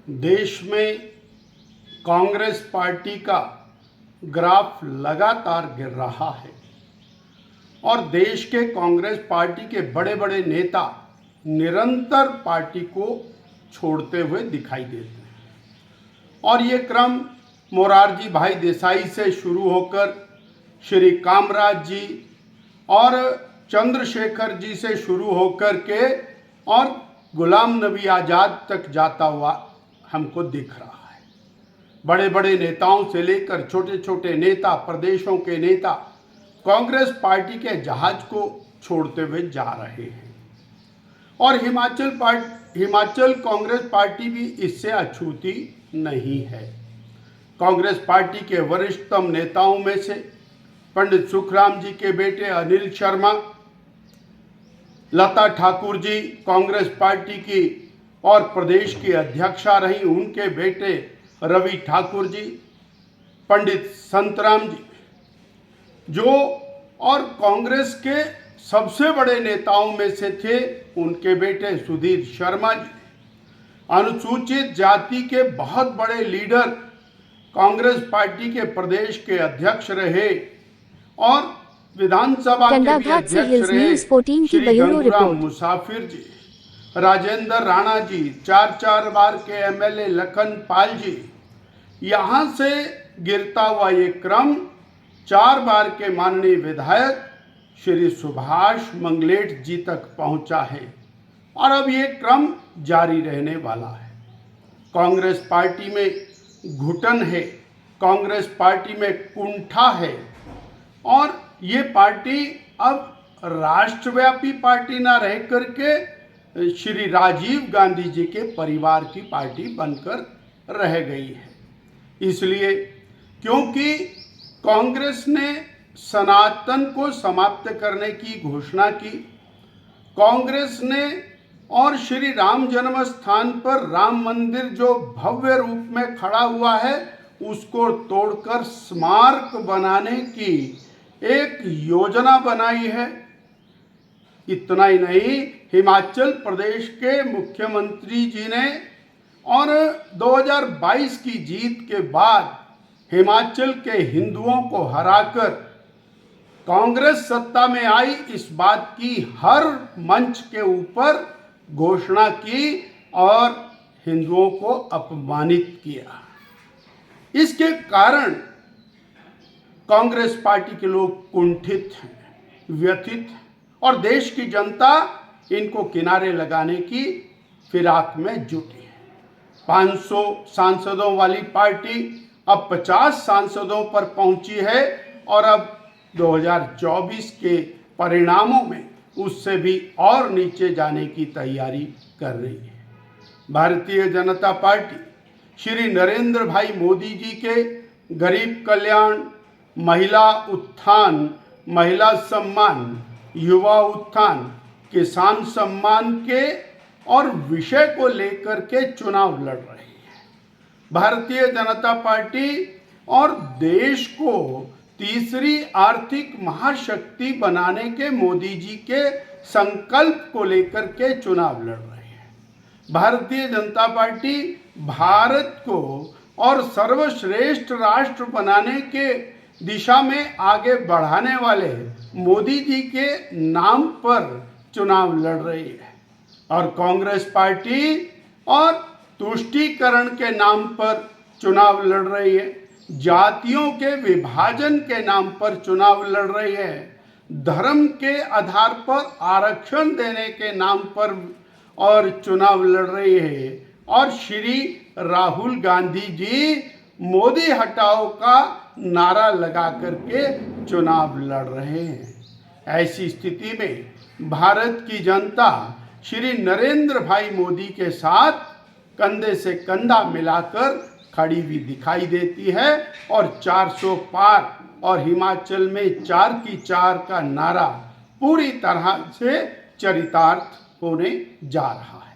देश में कांग्रेस पार्टी का ग्राफ लगातार गिर रहा है और देश के कांग्रेस पार्टी के बड़े बड़े नेता निरंतर पार्टी को छोड़ते हुए दिखाई देते हैं। और ये क्रम मोरारजी भाई देसाई से शुरू होकर श्री कामराज जी और चंद्रशेखर जी से शुरू होकर के और गुलाम नबी आज़ाद तक जाता हुआ हमको दिख रहा है। बड़े बड़े नेताओं से लेकर छोटे छोटे नेता, प्रदेशों के नेता कांग्रेस पार्टी के जहाज को छोड़ते हुए जा रहे हैं और हिमाचल कांग्रेस पार्टी भी इससे अछूती नहीं है। कांग्रेस पार्टी के वरिष्ठतम नेताओं में से पंडित सुखराम जी के बेटे अनिल शर्मा, लता ठाकुर जी कांग्रेस पार्टी की और प्रदेश की अध्यक्षा रही, उनके बेटे रवि ठाकुर जी, पंडित संतराम जी जो और कांग्रेस के सबसे बड़े नेताओं में से थे, उनके बेटे सुधीर शर्मा जी, अनुसूचित जाति के बहुत बड़े लीडर, कांग्रेस पार्टी के प्रदेश के अध्यक्ष रहे और विधानसभा के भी अध्यक्ष रहे श्री गंगूराम मुसाफिर जी, राजेंद्र राणा जी, 4 बार के एमएलए लखन पाल जी। यहाँ से गिरता हुआ ये क्रम 4 बार के माननीय विधायक श्री सुभाष मंगलेट जी तक पहुँचा है और अब ये क्रम जारी रहने वाला है। कांग्रेस पार्टी में घुटन है, कांग्रेस पार्टी में कुंठा है और ये पार्टी अब राष्ट्रव्यापी पार्टी ना रह करके श्री राजीव गांधी जी के परिवार की पार्टी बनकर रह गई है। इसलिए क्योंकि कांग्रेस ने सनातन को समाप्त करने की घोषणा की, कांग्रेस ने और श्री राम जन्म स्थान पर राम मंदिर जो भव्य रूप में खड़ा हुआ है उसको तोड़कर स्मारक बनाने की एक योजना बनाई है। इतना ही नहीं, हिमाचल प्रदेश के मुख्यमंत्री जी ने और 2022 की जीत के बाद हिमाचल के हिंदुओं को हराकर कांग्रेस सत्ता में आई, इस बात की हर मंच के ऊपर घोषणा की और हिंदुओं को अपमानित किया। इसके कारण कांग्रेस पार्टी के लोग कुंठित हैं, व्यथित हैं और देश की जनता इनको किनारे लगाने की फिराक में जुटी है। 500 सांसदों वाली पार्टी अब 50 सांसदों पर पहुंची है और अब 2024 के परिणामों में उससे भी और नीचे जाने की तैयारी कर रही है। भारतीय जनता पार्टी श्री नरेंद्र भाई मोदी जी के गरीब कल्याण, महिला उत्थान, महिला सम्मान, युवा उत्थान, किसान सम्मान के और विषय को लेकर के चुनाव लड़ रही है। भारतीय जनता पार्टी और देश को तीसरी आर्थिक महाशक्ति बनाने के मोदी जी के संकल्प को लेकर के चुनाव लड़ रही है। भारतीय जनता पार्टी भारत को और सर्वश्रेष्ठ राष्ट्र बनाने के दिशा में आगे बढ़ाने वाले मोदी जी के नाम पर चुनाव लड़ रही है और कांग्रेस पार्टी और तुष्टीकरण के नाम पर चुनाव लड़ रही है, जातियों के विभाजन के नाम पर चुनाव लड़ रही है, धर्म के आधार पर आरक्षण देने के नाम पर और चुनाव लड़ रही है और श्री राहुल गांधी जी मोदी हटाओ का नारा लगा करके चुनाव लड़ रहे हैं। ऐसी स्थिति में भारत की जनता श्री नरेंद्र भाई मोदी के साथ कंधे से कंधा मिलाकर खड़ी हुई दिखाई देती है और 400 पार और हिमाचल में 4 की 4 का नारा पूरी तरह से चरितार्थ होने जा रहा है।